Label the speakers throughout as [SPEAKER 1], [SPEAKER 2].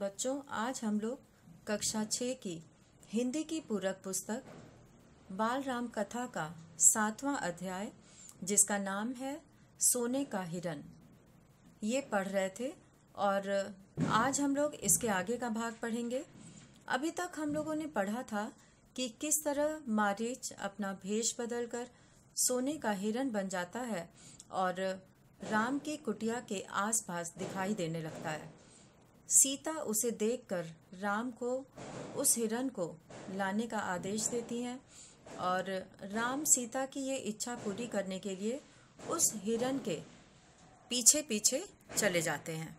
[SPEAKER 1] बच्चों, आज हम लोग कक्षा 6 की हिंदी की पूरक पुस्तक बाल राम कथा का 7वां अध्याय, जिसका नाम है सोने का हिरन, ये पढ़ रहे थे। और आज हम लोग इसके आगे का भाग पढ़ेंगे। अभी तक हम लोगों ने पढ़ा था कि किस तरह मारीच अपना भेष बदलकर सोने का हिरन बन जाता है और राम की कुटिया के आसपास दिखाई देने लगता है। सीता उसे देखकर राम को उस हिरन को लाने का आदेश देती हैं और राम सीता की ये इच्छा पूरी करने के लिए उस हिरन के पीछे पीछे चले जाते हैं।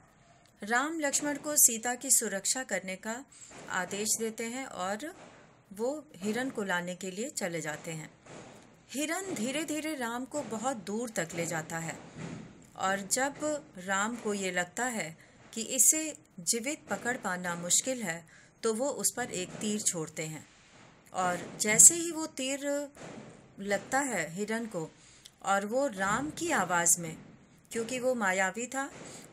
[SPEAKER 1] राम लक्ष्मण को सीता की सुरक्षा करने का आदेश देते हैं और वो हिरन को लाने के लिए चले जाते हैं। हिरन धीरे धीरे राम को बहुत दूर तक ले जाता है और जब राम को ये लगता है कि इसे जीवित पकड़ पाना मुश्किल है तो वो उस पर एक तीर छोड़ते हैं। और जैसे ही वो तीर लगता है हिरन को, और वो राम की आवाज़ में, क्योंकि वो मायावी था,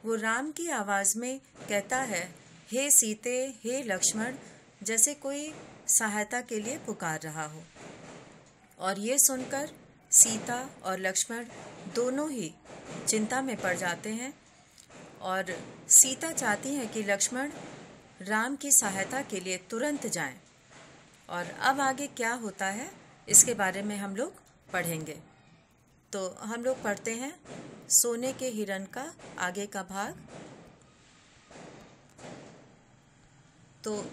[SPEAKER 1] वो राम की आवाज़ में कहता है, हे सीते, हे लक्ष्मण, जैसे कोई सहायता के लिए पुकार रहा हो। और ये सुनकर सीता और लक्ष्मण दोनों ही चिंता में पड़ जाते हैं और सीता चाहती है कि लक्ष्मण राम की सहायता के लिए तुरंत जाएं। और अब आगे क्या होता है इसके बारे में हम लोग पढ़ेंगे। तो हम लोग पढ़ते हैं सोने के हिरन का आगे का भाग। तो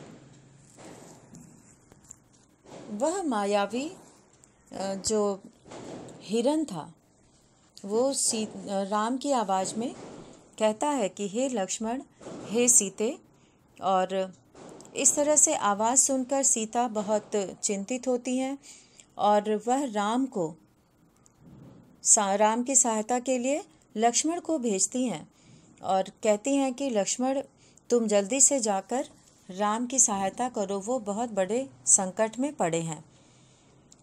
[SPEAKER 1] वह मायावी जो हिरन था वो राम की आवाज़ में कहता है कि हे लक्ष्मण, हे सीते। और इस तरह से आवाज़ सुनकर सीता बहुत चिंतित होती हैं और वह राम की सहायता के लिए लक्ष्मण को भेजती हैं और कहती हैं कि लक्ष्मण, तुम जल्दी से जाकर राम की सहायता करो, वो बहुत बड़े संकट में पड़े हैं।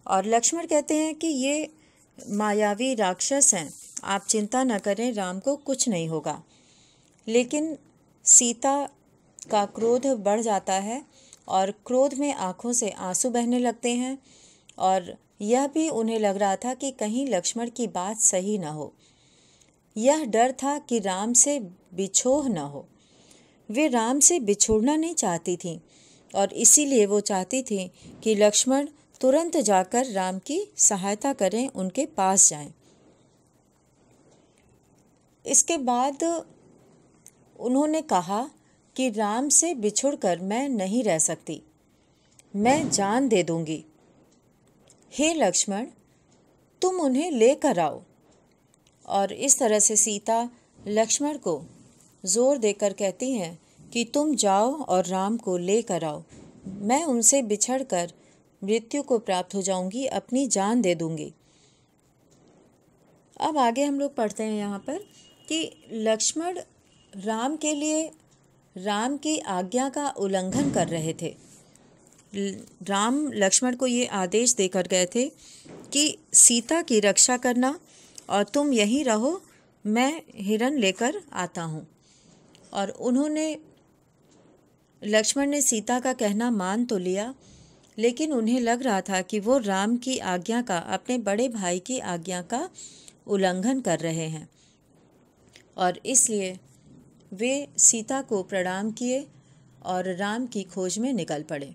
[SPEAKER 1] और लक्ष्मण कहते हैं कि ये मायावी राक्षस हैं, आप चिंता न करें, राम को कुछ नहीं होगा। लेकिन सीता का क्रोध बढ़ जाता है और क्रोध में आंखों से आंसू बहने लगते हैं और यह भी उन्हें लग रहा था कि कहीं लक्ष्मण की बात सही न हो। यह डर था कि राम से बिछोह न हो। वे राम से बिछोड़ना नहीं चाहती थीं और इसीलिए वो चाहती थीं कि लक्ष्मण तुरंत जाकर राम की सहायता करें, उनके पास जाएं। इसके बाद उन्होंने कहा कि राम से बिछुड़कर मैं नहीं रह सकती, मैं जान दे दूंगी। हे लक्ष्मण, तुम उन्हें लेकर आओ। और इस तरह से सीता लक्ष्मण को जोर देकर कहती हैं कि तुम जाओ और राम को लेकर आओ, मैं उनसे बिछड़कर मृत्यु को प्राप्त हो जाऊंगी, अपनी जान दे दूंगी। अब आगे हम लोग पढ़ते हैं यहाँ पर कि लक्ष्मण राम के लिए राम की आज्ञा का उल्लंघन कर रहे थे। राम लक्ष्मण को ये आदेश देकर गए थे कि सीता की रक्षा करना और तुम यहीं रहो, मैं हिरन लेकर आता हूँ। और लक्ष्मण ने सीता का कहना मान तो लिया, लेकिन उन्हें लग रहा था कि वो राम की आज्ञा का, अपने बड़े भाई की आज्ञा का उल्लंघन कर रहे हैं। और इसलिए वे सीता को प्रणाम किए और राम की खोज में निकल पड़े,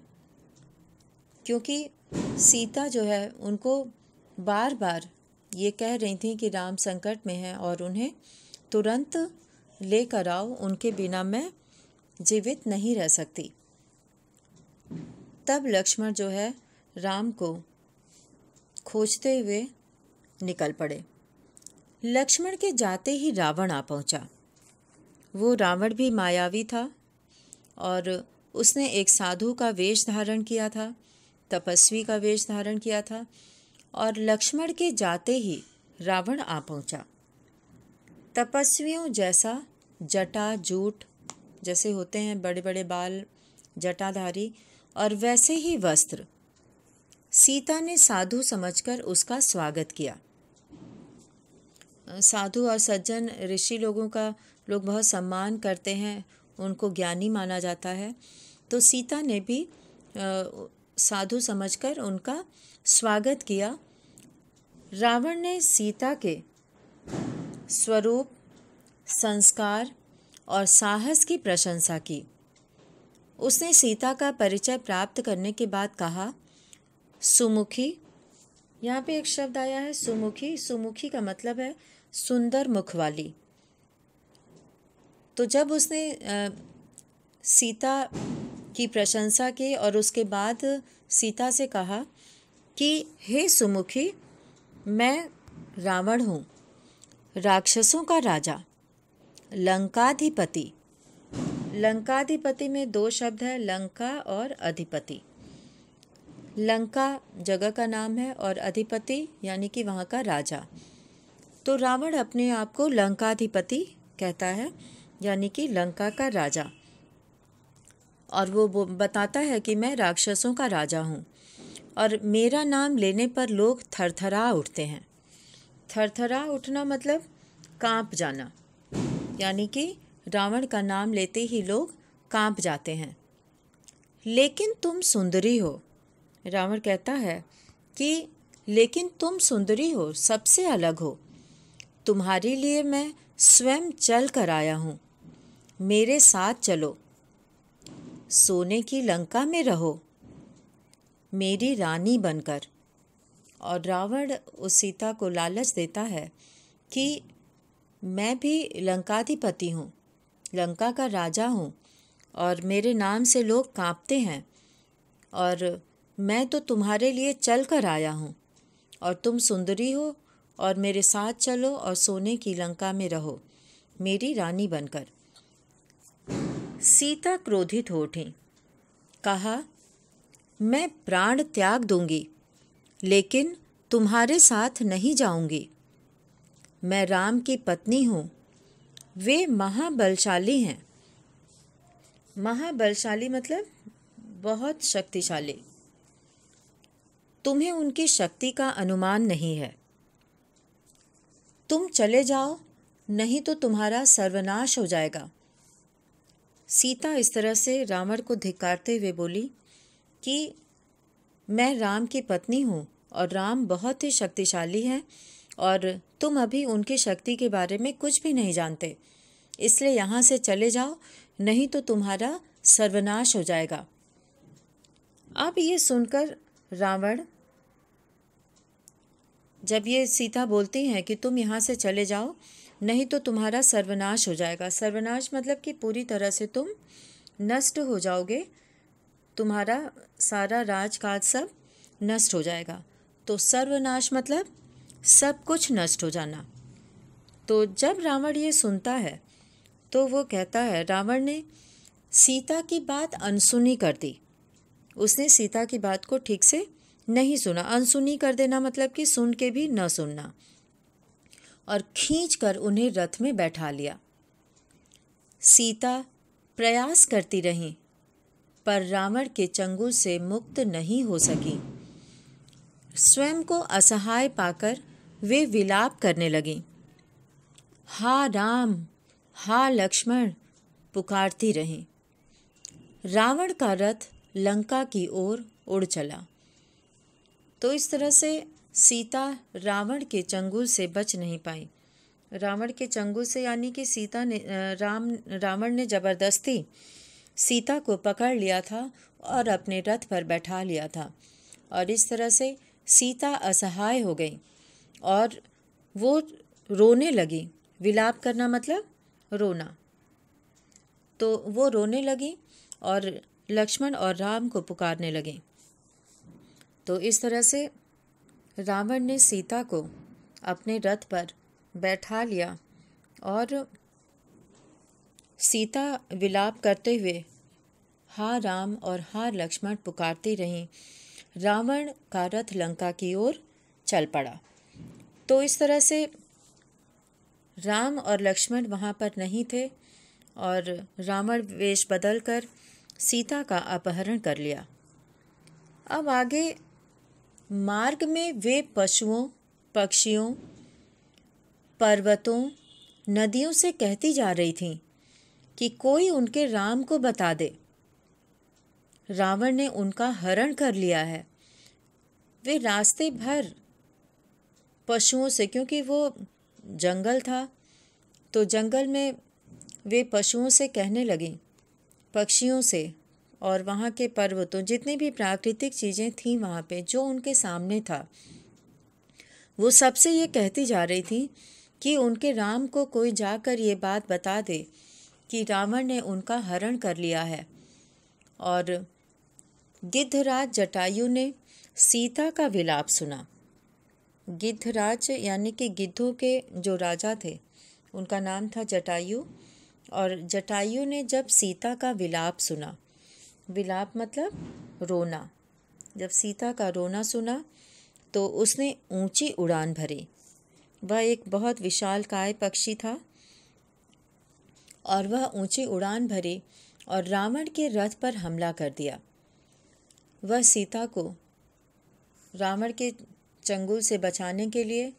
[SPEAKER 1] क्योंकि सीता जो है उनको बार बार ये कह रही थी कि राम संकट में है और उन्हें तुरंत लेकर आओ, उनके बिना मैं जीवित नहीं रह सकती। तब लक्ष्मण जो है राम को खोजते हुए निकल पड़े। लक्ष्मण के जाते ही रावण आ पहुंचा। वो रावण भी मायावी था और उसने एक साधु का वेश धारण किया था, तपस्वी का वेश धारण किया था। और लक्ष्मण के जाते ही रावण आ पहुंचा। तपस्वियों जैसा जटा जूट जैसे होते हैं, बड़े बड़े बाल, जटाधारी, और वैसे ही वस्त्र। सीता ने साधु समझकर उसका स्वागत किया। साधु और सज्जन ऋषि लोगों का लोग बहुत सम्मान करते हैं, उनको ज्ञानी माना जाता है। तो सीता ने भी साधु समझकर उनका स्वागत किया। रावण ने सीता के स्वरूप, संस्कार और साहस की प्रशंसा की। उसने सीता का परिचय प्राप्त करने के बाद कहा, सुमुखी। यहाँ पे एक शब्द आया है सुमुखी। सुमुखी का मतलब है सुंदर मुख वाली। तो जब उसने सीता की प्रशंसा की और उसके बाद सीता से कहा कि हे सुमुखी, मैं रावण हूँ, राक्षसों का राजा, लंकाधिपति। लंकाधिपति में दो शब्द है, लंका और अधिपति। लंका जगह का नाम है और अधिपति यानी कि वहाँ का राजा। तो रावण अपने आप को लंकाधिपति कहता है, यानी कि लंका का राजा। और वो बताता है कि मैं राक्षसों का राजा हूँ और मेरा नाम लेने पर लोग थरथरा उठते हैं। थरथरा उठना मतलब कांप जाना, यानी कि रावण का नाम लेते ही लोग कांप जाते हैं। लेकिन तुम सुंदरी हो। रावण कहता है कि लेकिन तुम सुंदरी हो, सबसे अलग हो। तुम्हारे लिए मैं स्वयं चल कर आया हूँ। मेरे साथ चलो, सोने की लंका में रहो, मेरी रानी बनकर। और रावण उस सीता को लालच देता है कि मैं भी लंकाधिपति हूँ, लंका का राजा हूँ और मेरे नाम से लोग कांपते हैं और मैं तो तुम्हारे लिए चल कर आया हूँ और तुम सुंदरी हो और मेरे साथ चलो और सोने की लंका में रहो, मेरी रानी बनकर। सीता क्रोधित हो उठी, कहा, मैं प्राण त्याग दूंगी लेकिन तुम्हारे साथ नहीं जाऊंगी। मैं राम की पत्नी हूँ, वे महाबलशाली हैं। महाबलशाली मतलब बहुत शक्तिशाली। तुम्हें उनकी शक्ति का अनुमान नहीं है। तुम चले जाओ, नहीं तो तुम्हारा सर्वनाश हो जाएगा। सीता इस तरह से रावण को धिक्कारते हुए बोली कि मैं राम की पत्नी हूँ और राम बहुत ही शक्तिशाली हैं और तुम अभी उनकी शक्ति के बारे में कुछ भी नहीं जानते, इसलिए यहाँ से चले जाओ, नहीं तो तुम्हारा सर्वनाश हो जाएगा। अब ये सुनकर रावण, जब ये सीता बोलती हैं कि तुम यहाँ से चले जाओ, नहीं तो तुम्हारा सर्वनाश हो जाएगा। सर्वनाश मतलब कि पूरी तरह से तुम नष्ट हो जाओगे, तुम्हारा सारा राजकाज सब नष्ट हो जाएगा। तो सर्वनाश मतलब सब कुछ नष्ट हो जाना। तो जब रावण ये सुनता है तो वो कहता है, रावण ने सीता की बात अनसुनी कर दी। उसने सीता की बात को ठीक से नहीं सुना। अनसुनी कर देना मतलब कि सुन के भी न सुनना। और खींचकर उन्हें रथ में बैठा लिया। सीता प्रयास करती रही पर रावण के चंगुल से मुक्त नहीं हो सकी। स्वयं को असहाय पाकर वे विलाप करने लगीं। हा राम, हा लक्ष्मण पुकारती रहीं। रावण का रथ लंका की ओर उड़ चला। तो इस तरह से सीता रावण के चंगुल से बच नहीं पाई। रावण के चंगुल से यानी कि सीता ने रावण ने जबरदस्ती सीता को पकड़ लिया था और अपने रथ पर बैठा लिया था। और इस तरह से सीता असहाय हो गई और वो रोने लगी। विलाप करना मतलब रोना। तो वो रोने लगी और लक्ष्मण और राम को पुकारने लगी। तो इस तरह से रावण ने सीता को अपने रथ पर बैठा लिया और सीता विलाप करते हुए हा राम और हा लक्ष्मण पुकारती रहीं। रावण का रथ लंका की ओर चल पड़ा। तो इस तरह से राम और लक्ष्मण वहाँ पर नहीं थे और रावण वेश बदलकर सीता का अपहरण कर लिया। अब आगे मार्ग में वे पशुओं, पक्षियों, पर्वतों, नदियों से कहती जा रही थीं कि कोई उनके राम को बता दे। रावण ने उनका हरण कर लिया है। वे रास्ते भर पशुओं से, क्योंकि वो जंगल था तो जंगल में वे पशुओं से कहने लगी, पक्षियों से और वहाँ के पर्वतों, जितनी भी प्राकृतिक चीज़ें थीं वहाँ पे जो उनके सामने था, वो सबसे ये कहती जा रही थी कि उनके राम को कोई जाकर ये बात बता दे कि रावण ने उनका हरण कर लिया है। और गिद्धराज जटायु ने सीता का विलाप सुना। गिद्धराज यानी कि गिद्धों के जो राजा थे उनका नाम था जटायु। और जटायु ने जब सीता का विलाप सुना, विलाप मतलब रोना, जब सीता का रोना सुना तो उसने ऊंची उड़ान भरी। वह एक बहुत विशालकाय पक्षी था और वह ऊंची उड़ान भरी और रावण के रथ पर हमला कर दिया। वह सीता को रावण के चंगुल से बचाने के लिए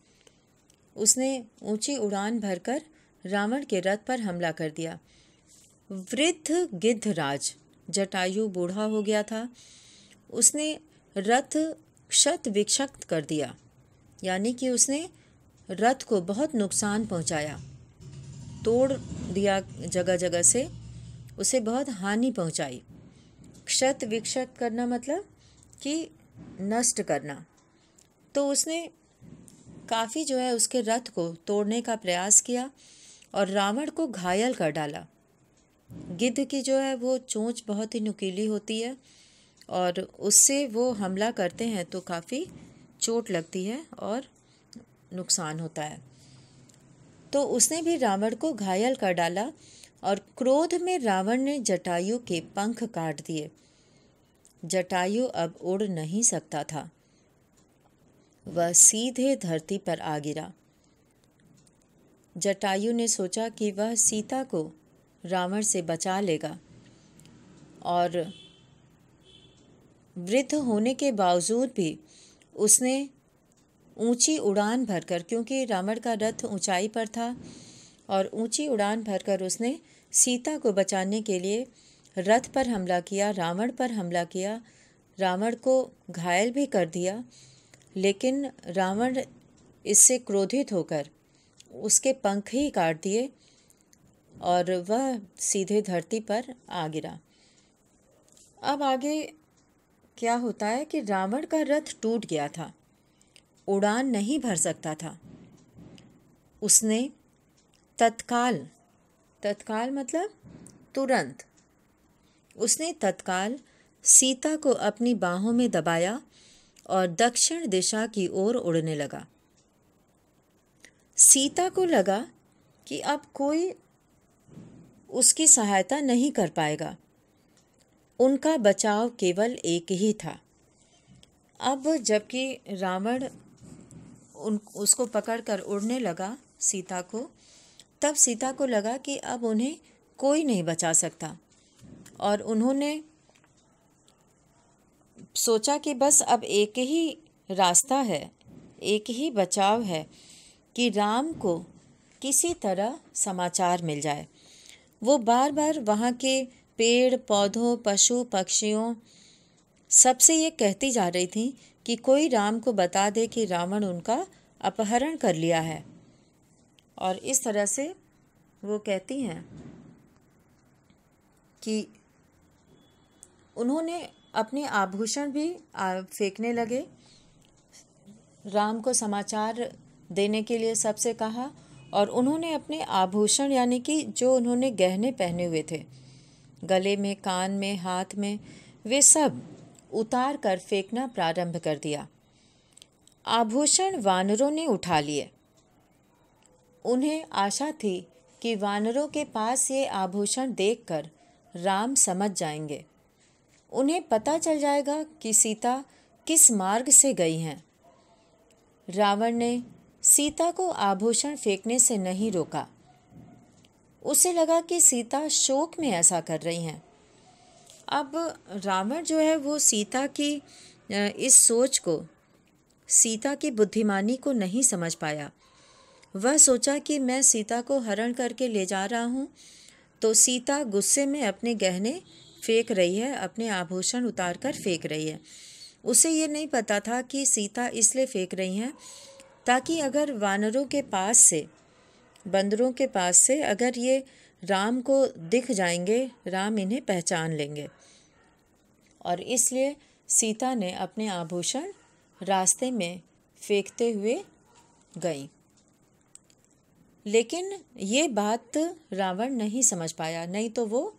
[SPEAKER 1] उसने ऊंची उड़ान भरकर रावण के रथ पर हमला कर दिया। वृद्ध गिद्धराज जटायु बूढ़ा हो गया था। उसने रथ क्षत विक्षत कर दिया, यानी कि उसने रथ को बहुत नुकसान पहुंचाया, तोड़ दिया जगह जगह से, उसे बहुत हानि पहुंचाई। क्षत विक्षत करना मतलब कि नष्ट करना। तो उसने काफ़ी जो है उसके रथ को तोड़ने का प्रयास किया और रावण को घायल कर डाला। गिद्ध की जो है वो चोंच बहुत ही नुकीली होती है और उससे वो हमला करते हैं तो काफ़ी चोट लगती है और नुकसान होता है। तो उसने भी रावण को घायल कर डाला और क्रोध में रावण ने जटायु के पंख काट दिए। जटायु अब उड़ नहीं सकता था, वह सीधे धरती पर आ गिरा। जटायु ने सोचा कि वह सीता को रावण से बचा लेगा और वृद्ध होने के बावजूद भी उसने ऊंची उड़ान भरकर, क्योंकि रावण का रथ ऊंचाई पर था, और ऊंची उड़ान भरकर उसने सीता को बचाने के लिए रथ पर हमला किया, रावण पर हमला किया, रावण को घायल भी कर दिया। लेकिन रावण इससे क्रोधित होकर उसके पंख ही काट दिए और वह सीधे धरती पर आ गिरा। अब आगे क्या होता है कि रावण का रथ टूट गया था, उड़ान नहीं भर सकता था। उसने तत्काल मतलब तुरंत, उसने तत्काल सीता को अपनी बाहों में दबाया और दक्षिण दिशा की ओर उड़ने लगा। सीता को लगा कि अब कोई उसकी सहायता नहीं कर पाएगा, उनका बचाव केवल एक ही था। अब जबकि रावण उसको पकड़कर उड़ने लगा सीता को, तब सीता को लगा कि अब उन्हें कोई नहीं बचा सकता और उन्होंने सोचा कि बस अब एक ही रास्ता है, एक ही बचाव है कि राम को किसी तरह समाचार मिल जाए। वो बार बार वहाँ के पेड़ पौधों, पशु पक्षियों सबसे ये कहती जा रही थी कि कोई राम को बता दे कि रावण उनका अपहरण कर लिया है। और इस तरह से वो कहती हैं कि उन्होंने अपने आभूषण भी फेंकने लगे। राम को समाचार देने के लिए सबसे कहा और उन्होंने अपने आभूषण यानी कि जो उन्होंने गहने पहने हुए थे, गले में, कान में, हाथ में, वे सब उतार कर फेंकना प्रारंभ कर दिया। आभूषण वानरों ने उठा लिए। उन्हें आशा थी कि वानरों के पास ये आभूषण देखकर राम समझ जाएंगे, उन्हें पता चल जाएगा कि सीता किस मार्ग से गई हैं। रावण ने सीता को आभूषण फेंकने से नहीं रोका। उसे लगा कि सीता शोक में ऐसा कर रही हैं। अब रावण जो है वो सीता की इस सोच को, सीता की बुद्धिमानी को नहीं समझ पाया। वह सोचा कि मैं सीता को हरण करके ले जा रहा हूँ तो सीता गुस्से में अपने गहने फेंक रही है, अपने आभूषण उतार कर फेंक रही है। उसे ये नहीं पता था कि सीता इसलिए फेंक रही हैं ताकि अगर वानरों के पास से, बंदरों के पास से अगर ये राम को दिख जाएंगे, राम इन्हें पहचान लेंगे। और इसलिए सीता ने अपने आभूषण रास्ते में फेंकते हुए गई। लेकिन ये बात रावण नहीं समझ पाया, नहीं तो वो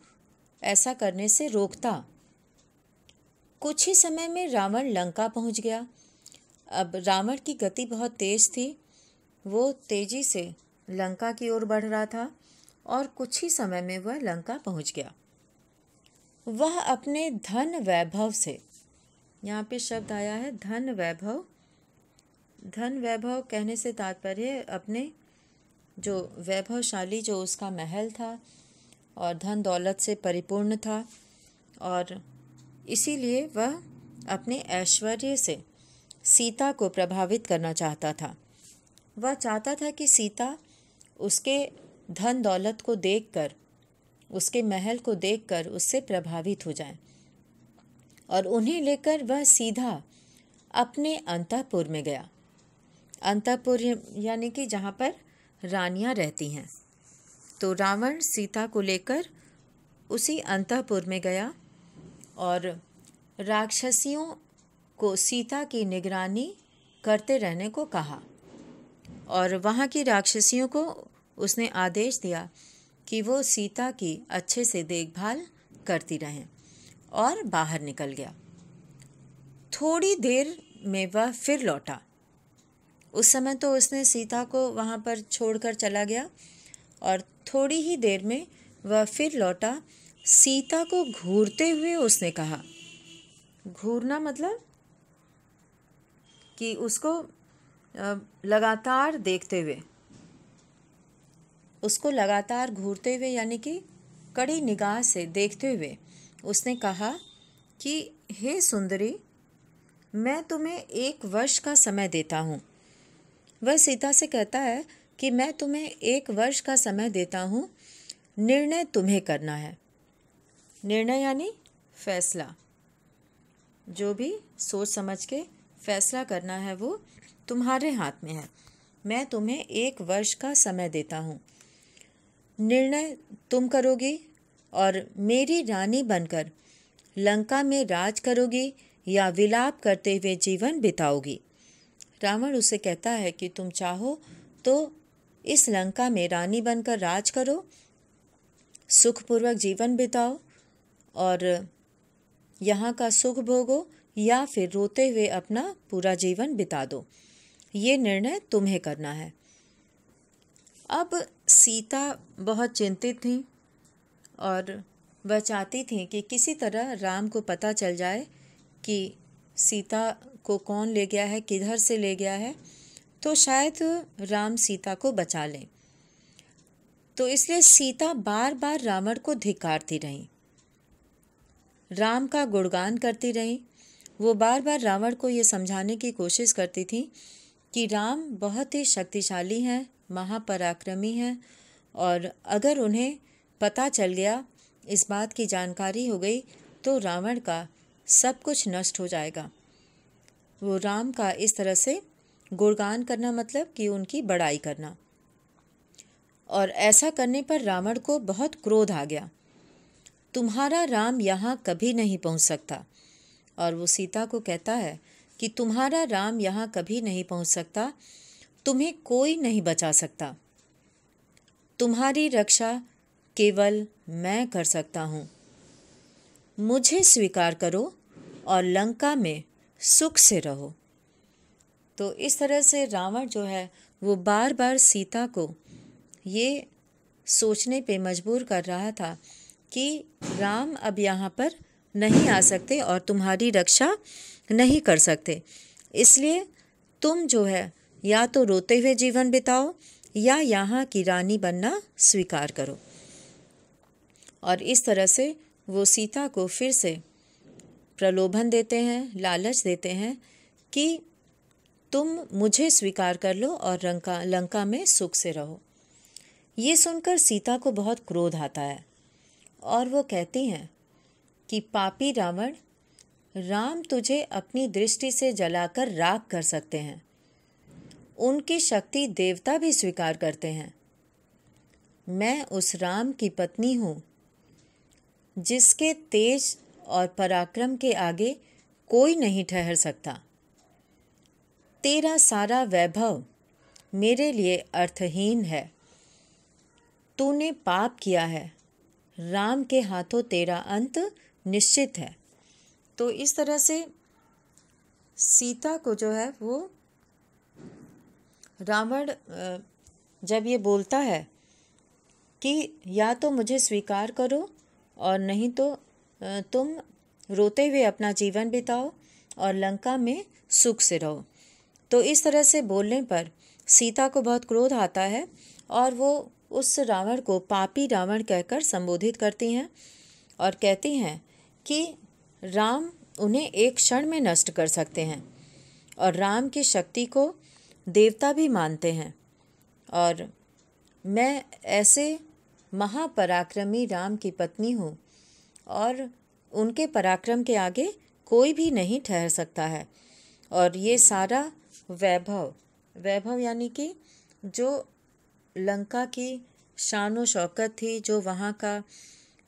[SPEAKER 1] ऐसा करने से रोकता। कुछ ही समय में रावण लंका पहुंच गया। अब रावण की गति बहुत तेज थी, वो तेजी से लंका की ओर बढ़ रहा था और कुछ ही समय में वह लंका पहुंच गया। वह अपने धन वैभव से, यहाँ पे शब्द आया है धन वैभव। धन वैभव कहने से तात्पर्य अपने जो वैभवशाली जो उसका महल था और धन दौलत से परिपूर्ण था, और इसीलिए वह अपने ऐश्वर्य से सीता को प्रभावित करना चाहता था। वह चाहता था कि सीता उसके धन दौलत को देखकर, उसके महल को देखकर उससे प्रभावित हो जाए, और उन्हें लेकर वह सीधा अपने अंतःपुर में गया। अंतःपुर यानी कि जहाँ पर रानियाँ रहती हैं। तो रावण सीता को लेकर उसी अंतःपुर में गया और राक्षसियों को सीता की निगरानी करते रहने को कहा, और वहाँ की राक्षसियों को उसने आदेश दिया कि वो सीता की अच्छे से देखभाल करती रहें, और बाहर निकल गया। थोड़ी देर में वह फिर लौटा। उस समय तो उसने सीता को वहाँ पर छोड़कर चला गया, और थोड़ी ही देर में वह फिर लौटा। सीता को घूरते हुए उसने कहा, घूरना मतलब कि उसको लगातार देखते हुए, उसको लगातार घूरते हुए यानी कि कड़ी निगाह से देखते हुए उसने कहा कि हे सुंदरी, मैं तुम्हें 1 वर्ष का समय देता हूँ। वह सीता से कहता है कि मैं तुम्हें 1 वर्ष का समय देता हूँ, निर्णय तुम्हें करना है। निर्णय यानी फैसला, जो भी सोच समझ के फैसला करना है वो तुम्हारे हाथ में है। मैं तुम्हें 1 वर्ष का समय देता हूँ, निर्णय तुम करोगी और मेरी रानी बनकर लंका में राज करोगी या विलाप करते हुए जीवन बिताओगी। रावण उसे कहता है कि तुम चाहो तो इस लंका में रानी बनकर राज करो, सुखपूर्वक जीवन बिताओ और यहाँ का सुख भोगो, या फिर रोते हुए अपना पूरा जीवन बिता दो। ये निर्णय तुम्हें करना है। अब सीता बहुत चिंतित थी और वह चाहती थी कि किसी तरह राम को पता चल जाए कि सीता को कौन ले गया है, किधर से ले गया है, तो शायद राम सीता को बचा लें। तो इसलिए सीता बार बार रावण को धिक्कारती रही, राम का गुणगान करती रही। वो बार बार रावण को ये समझाने की कोशिश करती थी कि राम बहुत ही शक्तिशाली हैं, महापराक्रमी हैं, और अगर उन्हें पता चल गया, इस बात की जानकारी हो गई, तो रावण का सब कुछ नष्ट हो जाएगा। वो राम का इस तरह से गुणगान करना मतलब कि उनकी बड़ाई करना, और ऐसा करने पर रावण को बहुत क्रोध आ गया। तुम्हारा राम यहाँ कभी नहीं पहुँच सकता। और वो सीता को कहता है कि तुम्हारा राम यहाँ कभी नहीं पहुँच सकता, तुम्हें कोई नहीं बचा सकता, तुम्हारी रक्षा केवल मैं कर सकता हूँ। मुझे स्वीकार करो और लंका में सुख से रहो। तो इस तरह से रावण जो है वो बार बार सीता को ये सोचने पे मजबूर कर रहा था कि राम अब यहाँ पर नहीं आ सकते और तुम्हारी रक्षा नहीं कर सकते, इसलिए तुम जो है या तो रोते हुए जीवन बिताओ या यहाँ की रानी बनना स्वीकार करो। और इस तरह से वो सीता को फिर से प्रलोभन देते हैं, लालच देते हैं कि तुम मुझे स्वीकार कर लो और लंका में सुख से रहो। ये सुनकर सीता को बहुत क्रोध आता है और वो कहती हैं कि पापी रावण, राम तुझे अपनी दृष्टि से जलाकर राख कर सकते हैं। उनकी शक्ति देवता भी स्वीकार करते हैं। मैं उस राम की पत्नी हूँ जिसके तेज और पराक्रम के आगे कोई नहीं ठहर सकता। तेरा सारा वैभव मेरे लिए अर्थहीन है। तूने पाप किया है, राम के हाथों तेरा अंत निश्चित है। तो इस तरह से सीता को जो है वो रावण जब ये बोलता है कि या तो मुझे स्वीकार करो और नहीं तो तुम रोते हुए अपना जीवन बिताओ और लंका में सुख से रहो। तो इस तरह से बोलने पर सीता को बहुत क्रोध आता है और वो उस रावण को पापी रावण कहकर संबोधित करती हैं और कहती हैं कि राम उन्हें एक क्षण में नष्ट कर सकते हैं और राम की शक्ति को देवता भी मानते हैं। और मैं ऐसे महापराक्रमी राम की पत्नी हूँ और उनके पराक्रम के आगे कोई भी नहीं ठहर सकता है। और ये सारा वैभव यानी कि जो लंका की शान व शौकत थी, जो वहाँ का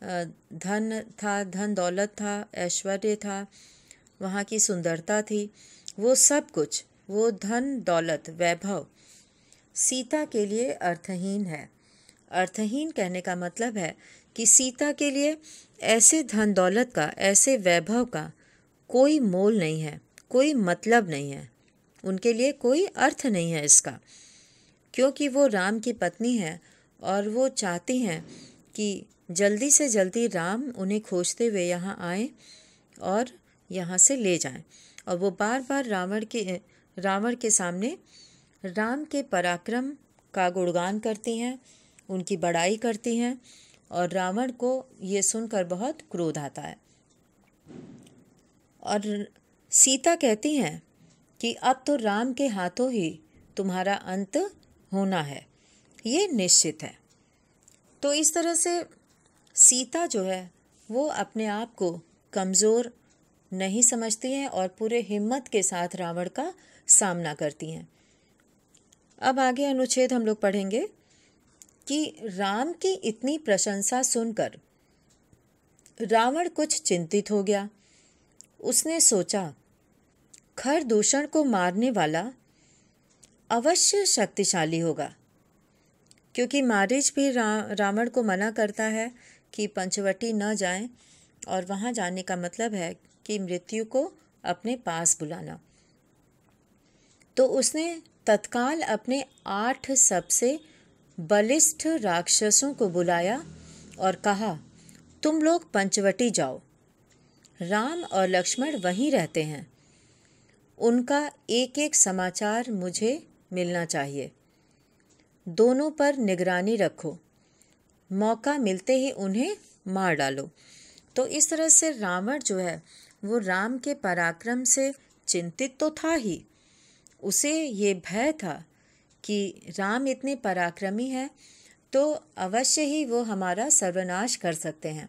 [SPEAKER 1] धन था, धन दौलत था, ऐश्वर्य था, वहाँ की सुंदरता थी, वो सब कुछ, वो धन दौलत वैभव सीता के लिए अर्थहीन है। अर्थहीन कहने का मतलब है कि सीता के लिए ऐसे धन दौलत का, ऐसे वैभव का कोई मोल नहीं है, कोई मतलब नहीं है, उनके लिए कोई अर्थ नहीं है इसका, क्योंकि वो राम की पत्नी है और वो चाहती हैं कि जल्दी से जल्दी राम उन्हें खोजते हुए यहाँ आएँ और यहाँ से ले जाएं। और वो बार बार रावण के सामने राम के पराक्रम का गुणगान करती हैं, उनकी बड़ाई करती हैं और रावण को ये सुनकर बहुत क्रोध आता है। और सीता कहती हैं कि अब तो राम के हाथों ही तुम्हारा अंत होना है, ये निश्चित है। तो इस तरह से सीता जो है वो अपने आप को कमज़ोर नहीं समझती हैं और पूरे हिम्मत के साथ रावण का सामना करती हैं। अब आगे अनुच्छेद हम लोग पढ़ेंगे कि राम की इतनी प्रशंसा सुनकर रावण कुछ चिंतित हो गया। उसने सोचा, खरदूषण को मारने वाला अवश्य शक्तिशाली होगा, क्योंकि मारीच भी रावण को मना करता है कि पंचवटी न जाएं और वहाँ जाने का मतलब है कि मृत्यु को अपने पास बुलाना। तो उसने तत्काल अपने 8 सबसे बलिष्ठ राक्षसों को बुलाया और कहा, तुम लोग पंचवटी जाओ। राम और लक्ष्मण वहीं रहते हैं, उनका एक एक समाचार मुझे मिलना चाहिए। दोनों पर निगरानी रखो, मौका मिलते ही उन्हें मार डालो। तो इस तरह से रावण जो है वो राम के पराक्रम से चिंतित तो था ही, उसे ये भय था कि राम इतने पराक्रमी हैं तो अवश्य ही वो हमारा सर्वनाश कर सकते हैं।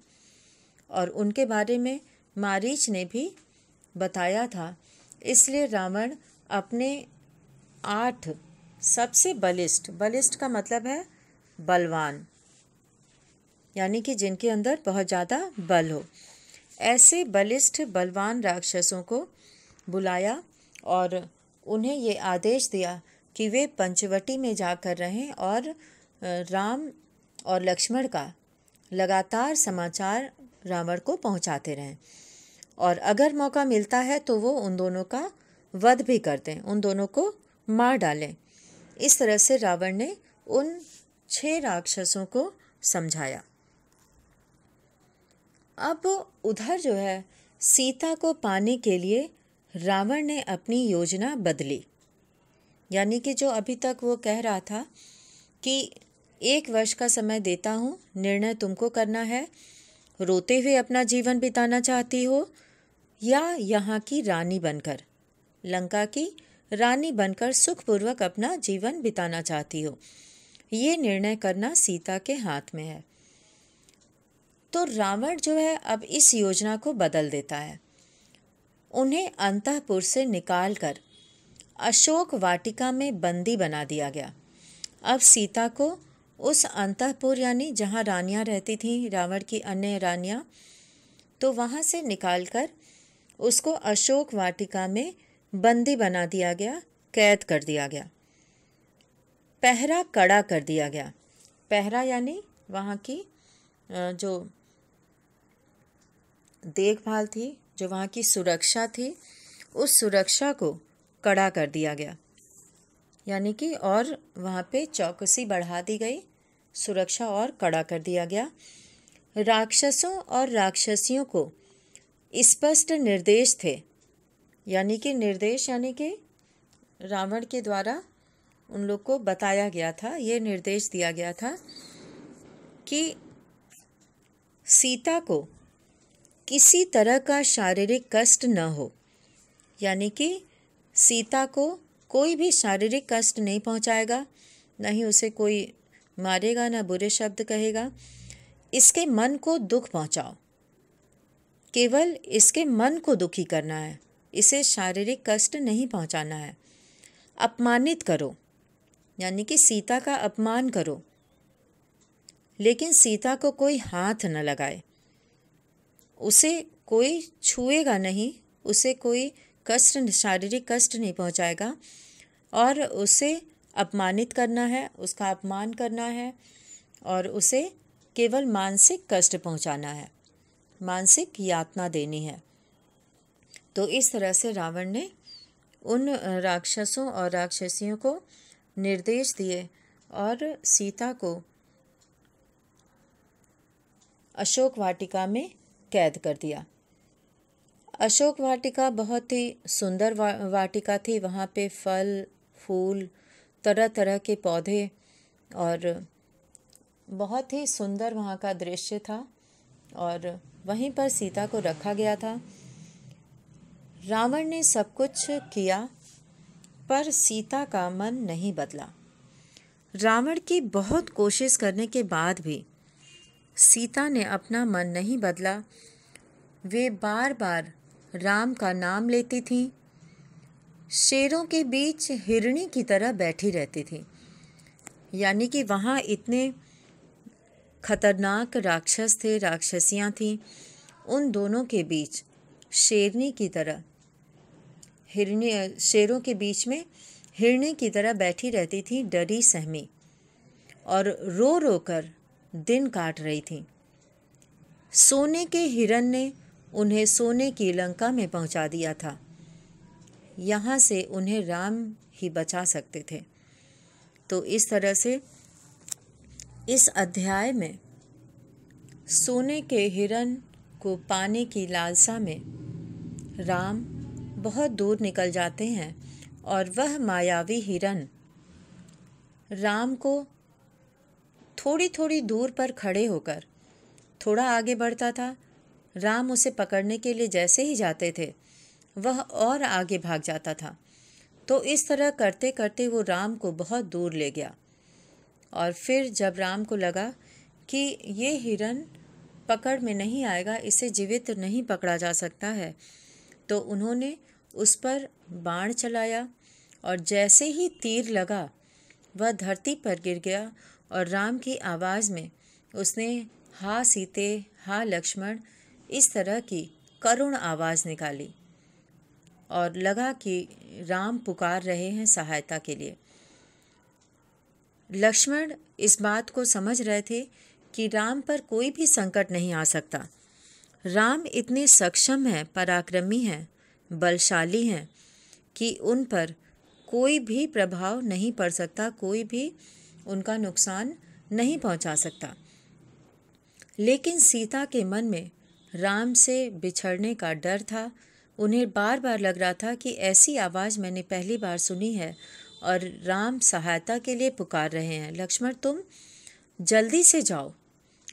[SPEAKER 1] और उनके बारे में मारीच ने भी बताया था, इसलिए रावण अपने 8 सबसे बलिष्ठ का मतलब है बलवान, यानी कि जिनके अंदर बहुत ज़्यादा बल हो, ऐसे बलिष्ठ बलवान राक्षसों को बुलाया और उन्हें ये आदेश दिया कि वे पंचवटी में जाकर रहें और राम और लक्ष्मण का लगातार समाचार रावण को पहुंचाते रहें और अगर मौका मिलता है तो वो उन दोनों का वध भी कर दें, उन दोनों को मार डालें। इस तरह से रावण ने उन 6 राक्षसों को समझाया। अब उधर जो है सीता को पाने के लिए रावण ने अपनी योजना बदली, यानी कि जो अभी तक वो कह रहा था कि 1 वर्ष का समय देता हूँ, निर्णय तुमको करना है, रोते हुए अपना जीवन बिताना चाहती हो या यहाँ की रानी बनकर, लंका की रानी बनकर सुखपूर्वक अपना जीवन बिताना चाहती हो, ये निर्णय करना सीता के हाथ में है। तो रावण जो है अब इस योजना को बदल देता है। उन्हें अंतःपुर से निकालकर अशोक वाटिका में बंदी बना दिया गया। अब सीता को उस अंतःपुर यानी जहाँ रानियाँ रहती थीं, रावण की अन्य रानियाँ, तो वहाँ से निकालकर उसको अशोक वाटिका में बंदी बना दिया गया, कैद कर दिया गया। पहरा कड़ा कर दिया गया। पहरा यानी वहाँ की जो देखभाल थी, जो वहाँ की सुरक्षा थी, उस सुरक्षा को कड़ा कर दिया गया, यानी कि और वहाँ पे चौकसी बढ़ा दी गई, सुरक्षा और कड़ा कर दिया गया। राक्षसों और राक्षसियों को स्पष्ट निर्देश थे, यानी कि निर्देश यानी कि रावण के द्वारा उन लोग को बताया गया था, ये निर्देश दिया गया था कि सीता को किसी तरह का शारीरिक कष्ट न हो, यानी कि सीता को कोई भी शारीरिक कष्ट नहीं पहुंचाएगा, न ही उसे कोई मारेगा, न बुरे शब्द कहेगा। इसके मन को दुख पहुंचाओ, केवल इसके मन को दुखी करना है, इसे शारीरिक कष्ट नहीं पहुंचाना है। अपमानित करो, यानी कि सीता का अपमान करो, लेकिन सीता को कोई हाथ न लगाए, उसे कोई छुएगा नहीं, उसे कोई कष्ट, शारीरिक कष्ट नहीं पहुंचाएगा, और उसे अपमानित करना है, उसका अपमान करना है, और उसे केवल मानसिक कष्ट पहुंचाना है, मानसिक यातना देनी है। तो इस तरह से रावण ने उन राक्षसों और राक्षसियों को निर्देश दिए और सीता को अशोक वाटिका में कैद कर दिया। अशोक वाटिका बहुत ही सुंदर वाटिका थी। वहाँ पे फल, फूल, तरह तरह के पौधे और बहुत ही सुंदर वहाँ का दृश्य था, और वहीं पर सीता को रखा गया था। रावण ने सब कुछ किया, पर सीता का मन नहीं बदला। रावण की बहुत कोशिश करने के बाद भी सीता ने अपना मन नहीं बदला। वे बार बार राम का नाम लेती थीं, शेरों के बीच हिरणी की तरह बैठी रहती थी, यानी कि वहाँ इतने खतरनाक राक्षस थे, राक्षसियाँ थीं, उन दोनों के बीच शेरनी की तरह, हिरणी, शेरों के बीच में हिरणी की तरह बैठी रहती थी, डरी सहमी, और रो रो कर दिन काट रही थी। सोने के हिरन ने उन्हें सोने की लंका में पहुंचा दिया था। यहाँ से उन्हें राम ही बचा सकते थे। तो इस तरह से इस अध्याय में सोने के हिरन को पाने की लालसा में राम बहुत दूर निकल जाते हैं, और वह मायावी हिरन राम को थोड़ी थोड़ी दूर पर खड़े होकर थोड़ा आगे बढ़ता था। राम उसे पकड़ने के लिए जैसे ही जाते थे, वह और आगे भाग जाता था। तो इस तरह करते करते वो राम को बहुत दूर ले गया, और फिर जब राम को लगा कि ये हिरन पकड़ में नहीं आएगा, इसे जीवित नहीं पकड़ा जा सकता है, तो उन्होंने उस पर बाण चलाया, और जैसे ही तीर लगा वह धरती पर गिर गया, और राम की आवाज़ में उसने हा सीते, हा लक्ष्मण, इस तरह की करुण आवाज़ निकाली, और लगा कि राम पुकार रहे हैं सहायता के लिए। लक्ष्मण इस बात को समझ रहे थे कि राम पर कोई भी संकट नहीं आ सकता। राम इतने सक्षम हैं, पराक्रमी हैं, बलशाली हैं कि उन पर कोई भी प्रभाव नहीं पड़ सकता, कोई भी उनका नुकसान नहीं पहुंचा सकता। लेकिन सीता के मन में राम से बिछड़ने का डर था। उन्हें बार बार लग रहा था कि ऐसी आवाज़ मैंने पहली बार सुनी है, और राम सहायता के लिए पुकार रहे हैं। लक्ष्मण, तुम जल्दी से जाओ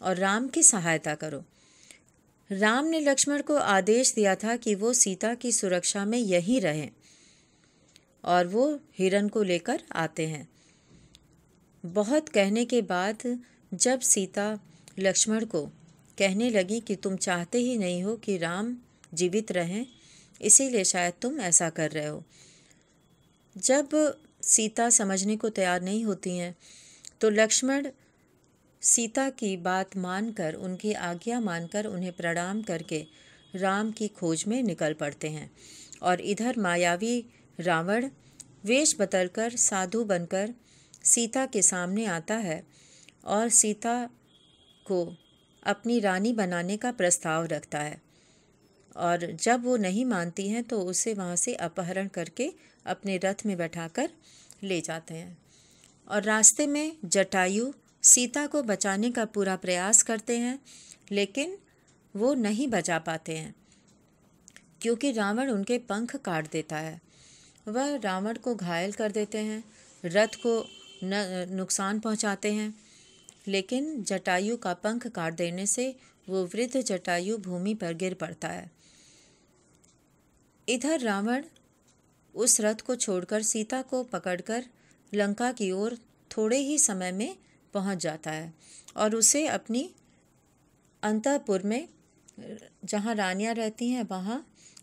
[SPEAKER 1] और राम की सहायता करो। राम ने लक्ष्मण को आदेश दिया था कि वो सीता की सुरक्षा में यहीं रहें, और वो हिरन को लेकर आते हैं। बहुत कहने के बाद जब सीता लक्ष्मण को कहने लगी कि तुम चाहते ही नहीं हो कि राम जीवित रहें, इसीलिए शायद तुम ऐसा कर रहे हो। जब सीता समझने को तैयार नहीं होती हैं तो लक्ष्मण सीता की बात मानकर, उनकी आज्ञा मानकर उन्हें प्रणाम करके राम की खोज में निकल पड़ते हैं। और इधर मायावी रावण वेश बदलकर साधु बनकर सीता के सामने आता है और सीता को अपनी रानी बनाने का प्रस्ताव रखता है। और जब वो नहीं मानती हैं तो उसे वहाँ से अपहरण करके अपने रथ में बैठाकर ले जाते हैं। और रास्ते में जटायु सीता को बचाने का पूरा प्रयास करते हैं, लेकिन वो नहीं बचा पाते हैं क्योंकि रावण उनके पंख काट देता है। वह रावण को घायल कर देते हैं, रथ को नुकसान पहुंचाते हैं, लेकिन जटायु का पंख काट देने से वो वृद्ध जटायु भूमि पर गिर पड़ता है। इधर रावण उस रथ को छोड़कर सीता को पकड़कर लंका की ओर थोड़े ही समय में पहुंच जाता है और उसे अपनी अंतःपुर में, जहां रानियां रहती हैं, वहां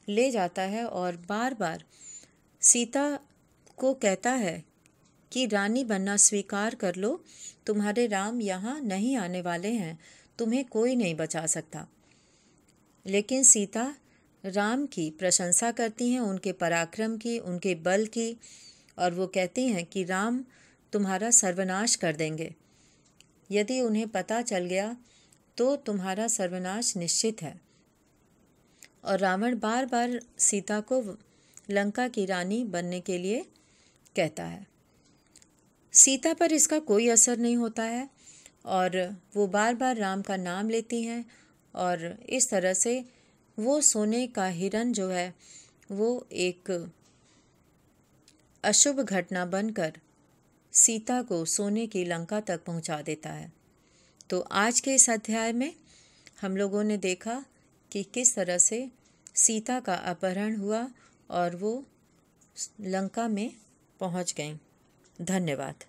[SPEAKER 1] ले जाता है और बार बार सीता को कहता है कि रानी बनना स्वीकार कर लो, तुम्हारे राम यहाँ नहीं आने वाले हैं, तुम्हें कोई नहीं बचा सकता। लेकिन सीता राम की प्रशंसा करती हैं, उनके पराक्रम की, उनके बल की, और वो कहती हैं कि राम तुम्हारा सर्वनाश कर देंगे। यदि उन्हें पता चल गया तो तुम्हारा सर्वनाश निश्चित है। और रावण बार बार सीता को लंका की रानी बनने के लिए कहता है। सीता पर इसका कोई असर नहीं होता है और वो बार बार राम का नाम लेती हैं और इस तरह से वो सोने का हिरन जो है वो एक अशुभ घटना बनकर सीता को सोने की लंका तक पहुंचा देता है। तो आज के इस अध्याय में हम लोगों ने देखा कि किस तरह से सीता का अपहरण हुआ और वो लंका में पहुंच गईं। धन्यवाद।